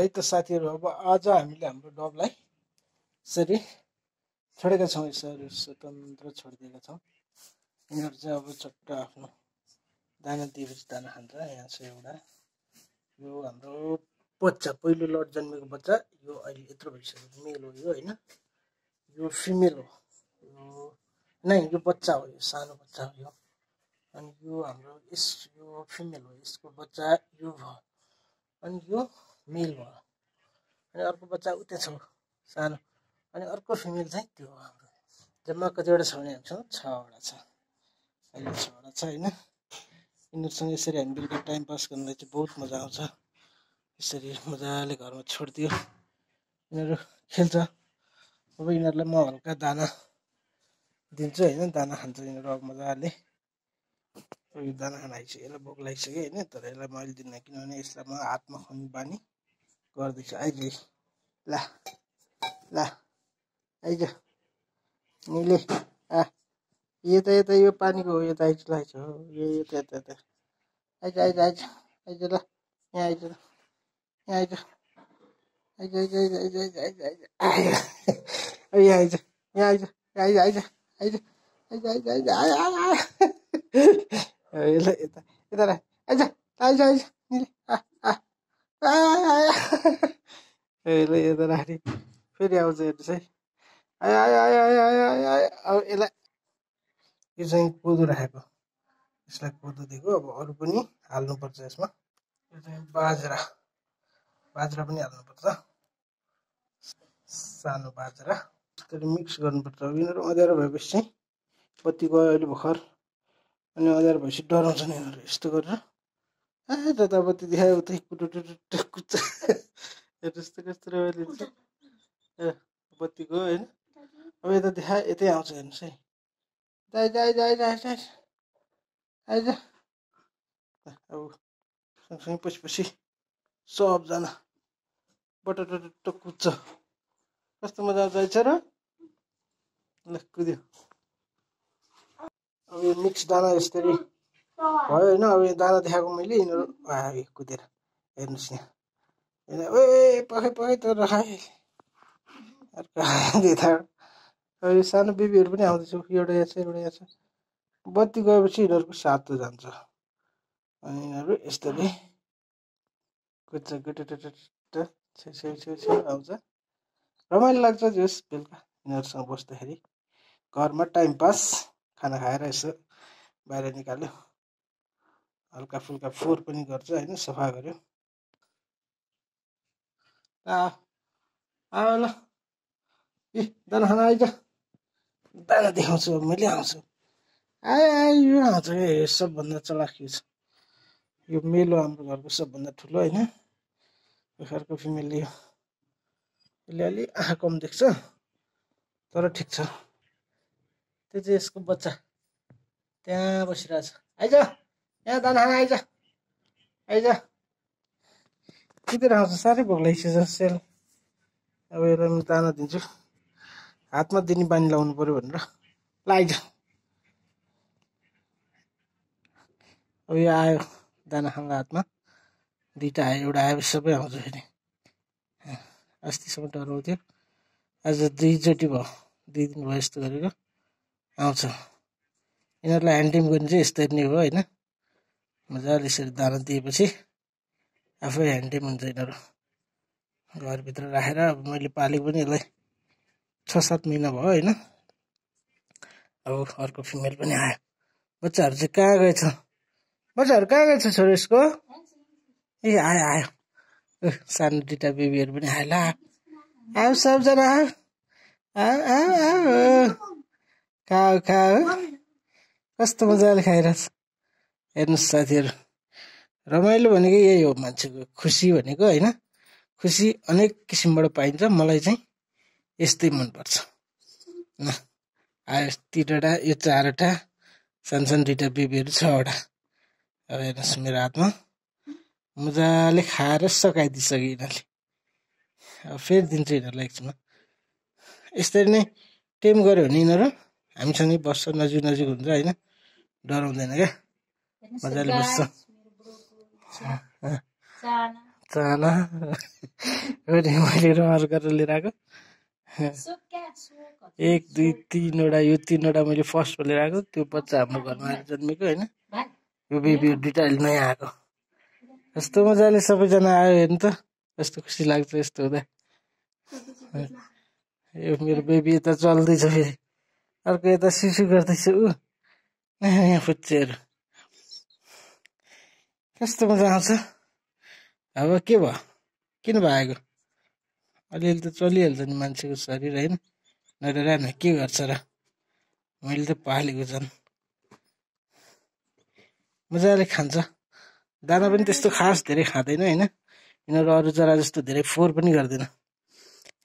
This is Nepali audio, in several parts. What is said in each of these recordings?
है त साथीहरू। अब आज हामीले हाम्रो डगलाई यसरी छोडेका छौँ, यसरी स्वतन्त्र छोडिदिएका छौँ। यिनीहरू चाहिँ अब चट्ट आफ्नो दाना दिएपछि दाना खान्छ। यहाँ छ एउटा, यो हाम्रो बच्चा, पहिलो लट जन्मेको बच्चा। यो अहिले यत्रो भइसक्यो, मेल हो यो होइन, यो फिमेल हो। नै यो बच्चा हो, यो सानो बच्चा हो यो। अनि यो हाम्रो यो फिमेल हो, यसको बच्चा यो भयो। अनि यो मेल भयो। अनि अर्को बच्चा उतै छ सानो। अनि अर्को फिमेल चाहिँ त्यो हो हाम्रो। जम्मा कतिवटा छ भने हामीसँग 6वटा छ, अहिले 6वटा छ होइन। यिनीहरूसँग यसरी हामी बेलुका टाइम पास गर्नलाई चाहिँ बहुत मजा आउँछ। यसरी मजाले घरमा छोडिदियो, यिनीहरू खेल्छ। अब यिनीहरूलाई म हल्का दाना दिन्छु होइन, दाना खान्छ यिनीहरू अब मजाले। यो दाना खान आइसक्यो, यसलाई भोक लागिसक्यो होइन, तर यसलाई मैले दिन्न, किनभने यसलाई म हातमा खुवाउने बानी गर्दैछु। आइज ला ला आइज निले यता यता, यो पानीको हो, यता आइज ल, आइज हो यो यता यता यता आइज आइज आइज आइज ल, यहाँ आइज, यहाँ आइज आइज आइज आइज आइज आइज आइज आइज यहाँ आइज, यहाँ आइज आइज आइज आइज आइज आइज आइज आइज यता यता आइज आइज आइज निले ल यता राख्ने, फेरि आउँछ हेर्नुहोस् है। आयो आयो आयो आयो आयो आयो आयो। अब यसलाई, यो चाहिँ कोदो राखेको, यसलाई कोदो दिएको। अब अरू पनि हाल्नुपर्छ यसमा। यो चाहिँ बाजरा, बाजरा पनि हाल्नुपर्छ, सानो बाजरा। त्यसरी मिक्स गर्नुपर्छ। अब यिनीहरू अँध्यारो भएपछि चाहिँ, बत्ती गयो अहिले भर्खर, अनि अँध्यारो भएपछि डराउँछन् यिनीहरू। यस्तो गरेर जताबत्ती देखायो उतै कुटुटुटु कुद्छ। हेर्नुहोस् त कस्तो रमाइलो हुन्छ। बत्ती गयो होइन, अब यता देखायो यतै आउँछ हेर्नुहोस् है। आइज आइज आइज आइज आइज आइज। अब सँगसँगै पछि पछि सबजना बटटटट कुद्छ, कस्तो मजा आउँछ आइछ र। ल कुद्यो। अब यो मिक्स दाना यसरी भयो होइन। अब यो दाना देखाएको मैले, यिनीहरू आयो कुदेर, हेर्नुहोस् यहाँ ओए पखै पखै त राखाए अर्को देता। अब यो सानो बेबीहरू पनि आउँदैछ, एउटा यहाँ छ एउटा यहाँ छ। बत्ती गएपछि यिनीहरूको सातो जान्छ, अनि यिनीहरू यस्तरी कुद्छ गुटुटुटुट छेउ आउँछ। रमाइलो लाग्छ जस बेलुका यिनीहरूसँग बस्दाखेरि। घरमा टाइम पास, खाना खाएर यसो बाहिर निकाल्यो, हल्का फुल्का फोहोर पनि गर्छ होइन, सफा गर्यो। आयो ल दाना खाना आइज, दाना देखाउँछु अब मैले, आउँछु यो आउँछ कि सबभन्दा चलाखी छ यो मेल हो, हाम्रो घरको सबभन्दा ठुलो होइन। अर्को फिमेल यो, यसले अलि आँखा कम देख्छ तर ठिक छ। त्यो चाहिँ यसको बच्चा त्यहाँ बसिरहेछ। आइज यहाँ दाना खाना आइज आइज, कितिर आउँछ, साह्रै भोक लागिसक्छ सेल। अब यसलाई म दाना दिन्छु, हातमा दिने बानी लाउनु पर्यो भनेर। ल आइज, अब यो आयो दाना खान हातमा, दुइटा आयो, एउटा आएपछि सबै आउँछ फेरि। अस्तिसम्म डराउँथ्यो, आज 2चोटि भयो, 2 दिन भयो यस्तो गरेको, आउँछ। यिनीहरूलाई ह्यान्डिम गर्ने चाहिँ यस्तरी नै हो होइन। मजाले यसरी दाना दिएपछि आफै ह्यान्डिम हुन्छ यिनीहरू। घरभित्र राखेर अब मैले पालेको पनि यसलाई 6-7 महिना भयो होइन। अब अर्को फिमेल पनि आयो। बच्चाहरू चाहिँ कहाँ गएछ, बच्चाहरू कहाँ गएछ छोरो यसको? ए आयो आयो, सानो 2टा बेबीहरू पनि आयो। ल आऊ सबजना आऊ आऊ आऊ आऊ, खाऊ खाऊ, कस्तो मजाले खाइरहेछ हेर्नुहोस् साथीहरू। रमाइलो भनेको यही हो मान्छेको, खुसी भनेको होइन। खुसी अनेक किसिमबाट पाइन्छ, मलाई चाहिँ यस्तै मनपर्छ। आयो 3वटा, यो 4वटा, सानो सानो 2टा बेबीहरू 6वटा। अब हेर्नुहोस् मेरो हातमा मजाले खाएर सकाइदिइसक्यो यिनीहरूले। अब फेरि दिन्छु यिनीहरूलाई एकछिनमा। यसरी नै टेम गऱ्यो भने यिनीहरू हामीसँगै बस्छ, नजिक नजिक हुन्छ होइन, डराउँदैन क्या, मजाले बस्छ। चाना अनि मैले रहर गरेर लिएर आएको 1 2 3वटा यो 3वटा मैले फर्स्टमा लिएर आएको त्यो बच्चा हाम्रो घरमा आएर जन्मेको होइन यो बेबी दुईटा अहिले नयाँ आएको कस्तो मजाले सबैजना आयो हेर्नु त कस्तो खुसी लाग्छ यस्तो हुँदा यो मेरो बेबी यता चल्दैछ फेरि अर्को यता सुसु गर्दैछ ऊ यहाँ फुच्चेहरू कस्तो मजा आउँछ अब के भयो किन भएको अलिअलि त चलिहाल्छ नि मान्छेको शरीर होइन नडरा न के गर्छ र मैले त पालेको झन् मजाले खान्छ दाना पनि त्यस्तो खास धेरै खाँदैन होइन यिनीहरू अरू चरा जस्तो धेरै फोहोर पनि गर्दैन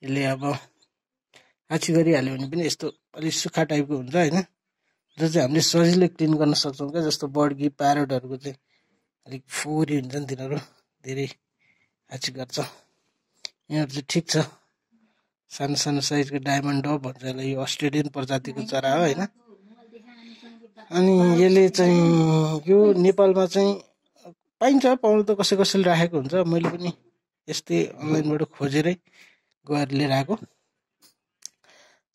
यसले अब आछी गरिहाल्यो भने पनि यस्तो अलिक सुक्खा टाइपको हुन्छ होइन जो चाहिँ हामीले सजिलै क्लिन गर्न सक्छौँ क्या जस्तो बर्गी प्यारोटहरूको चाहिँ अलिक फोहोरी हुन्छ नि तिनीहरू धेरै आछी गर्छ यिनीहरू चाहिँ ठिक छ सानो सानो साइजको डायमन्ड डब भन्छ यसलाई यो अस्ट्रेलियन प्रजातिको चरा हो होइन अनि यसले चाहिँ यो नेपालमा चाहिँ पाइन्छ पाउनु त कसैले राखेको हुन्छ मैले पनि यस्तै अनलाइनबाट खोजेरै गएर लिएर आएको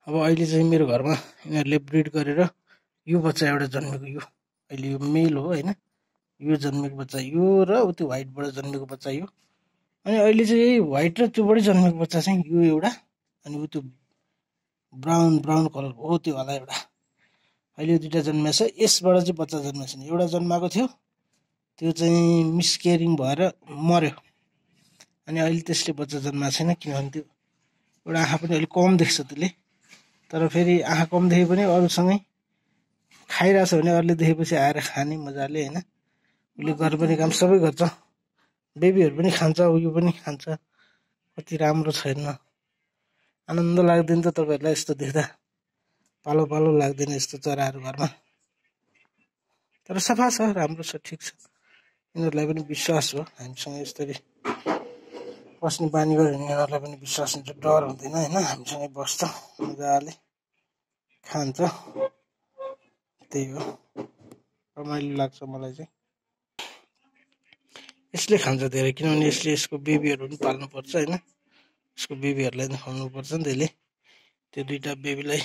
अब अहिले चाहिँ मेरो घरमा यिनीहरूले ब्रिड गरेर यो बच्चा एउटा जन्मेको यो अहिले यो मेल हो होइन यो जन्मेको बच्चा यो र त्यो व्हाइटबाट जन्मेको बच्चा यो अनि अहिले चाहिँ यही व्हाइट र त्योबाटै जन्मेको बच्चा चाहिँ यो एउटा अनि ऊ त्यो ब्राउन कलर हो त्यो होला एउटा अहिले यो दुईटा जन्मेछ यसबाट चाहिँ बच्चा जन्मेछ नि एउटा जन्माएको थियो त्यो चाहिँ मिसकेरिङ भएर मर्यो अनि अहिले त्यसले बच्चा जन्माएको छैन किनभने त्यो एउटा आँखा पनि अलिक कम देख्छ त्यसले तर फेरि आँखा कम देखे पनि अरूसँगै खाइरहेछ भने अरूले देखेपछि आएर खाने मजाले होइन उसले गर्नुपर्ने काम सबै गर्छ बेबीहरू पनि खान्छ उयो पनि खान्छ कति राम्रो छैन आनन्द लाग्दैन त तपाईँहरूलाई यस्तो देख्दा पालो पालो लाग्दैन यस्तो चराहरू घरमा तर सफा छ राम्रो छ ठिक छ यिनीहरूलाई पनि विश्वास हो हामीसँग यसरी बस्ने बानी गऱ्यो भने यिनीहरूलाई पनि विश्वास हुन्छ डर हुँदैन होइन हामीसँगै बस्छ मजाले खान्छ त्यही हो रमाइलो लाग्छ मलाई चाहिँ यसले खान्छ धेरै किनभने यसले यसको बेबीहरू पनि पाल्नुपर्छ होइन उसको बेबीहरूलाई पनि खुवाउनुपर्छ नि त्यसले त्यो दुईटा बेबीलाई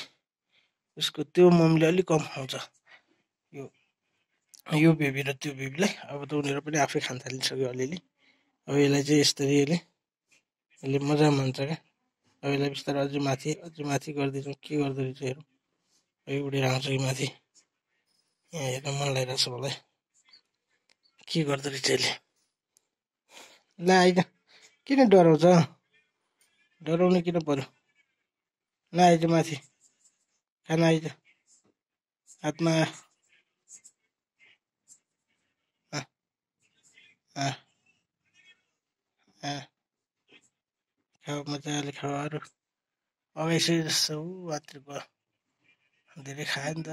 उसको त्यो मम्मीले अलिक कम खुवाउँछ यो बेबी र त्यो बेबीलाई अब त उनीहरू पनि आफै खान थालिसक्यो अलिअलि अब यसलाई चाहिँ यसरी यसले मजा मान्छ क्या अब यसलाई बिस्तारै अझै माथि गरिदिन्छौँ के गर्दो रहेछ हेरौँ यो उडेर आउँछ कि माथि यहाँ हेर्न मन लागिरहेछ मलाई के गर्दो रहेछ यसले ल आइज किन डराउँछ डराउनु किन पर्यो ल आइज माथि खाना आइज हातमा खाऊ मजाले खाऊ अरू अगाइसै जस्तो मात्र भयो धेरै खायो नि त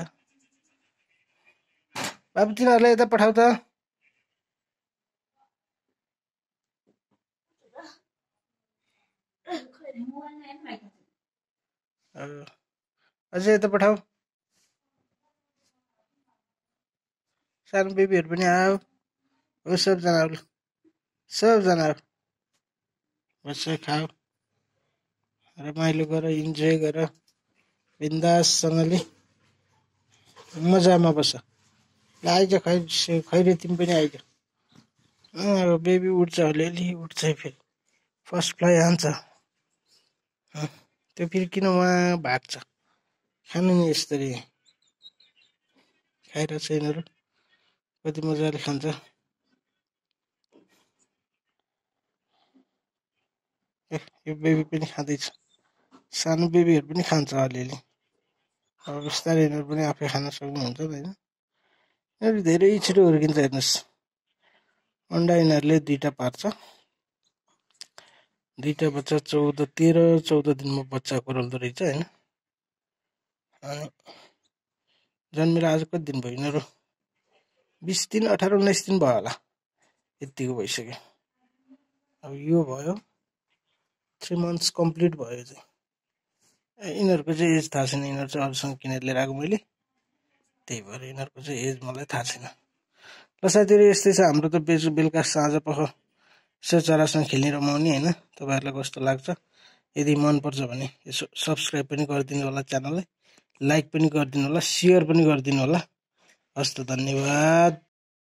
बाबु तिनीहरूलाई यता पठाउ त अझै यता पठाऊ सानो बेबीहरू पनि आऊ हो सबजना बस्छ खाऊ रमाइलो गर इन्जोय गर बिन्दाससँगले मजामा बस्छ ल आइज खैरे तिमी पनि आइज अब बेबी उठ्छ अलिअलि उठ्छ फेरि फर्स्ट फ्लाइ हान्छ त्यो फेरि किन उहाँ भाग्छ खानु नि यसरी खाइरहेछ यिनीहरू कति मजाले खान्छ यो बेबी पनि खाँदैछ सानो बेबीहरू पनि खान्छ अलिअलि अब बिस्तारै यिनीहरू पनि आफै खान सक्नुहुन्छ होइन यिनीहरू धेरै छिटो हुर्किन्छ हेर्नुहोस् अन्डा यिनीहरूले 2टा पार्छ 2टा बच्चा 13-14 दिनमा बच्चा कोराउँदो रहेछ होइन अनि जन्मेर आज कति दिन भयो यिनीहरू 20 दिन 18-19 दिन भयो होला यतिको भइसक्यो अब यो भयो 3 months कम्प्लिट भयो चाहिँ यिनीहरूको चाहिँ एज थाहा छैन यिनीहरू चाहिँ अरूसँग किनेर लिएर आएको मैले त्यही भएर यिनीहरूको चाहिँ एज मलाई थाहा छैन ल साथीहरू यस्तै छ हाम्रो त बेलुका साँझ पख यसो चरासँग खेल्ने रमाउने हैन तपाईहरुलाई कस्तो लाग्छ यदि मन पर्छ भने यसो सब्स्क्राइब पनि गरिदिनु होला च्यानललाई लाइक पनि गरिदिनु होला शेयर पनि गरिदिनु होला हस्त धन्यवाद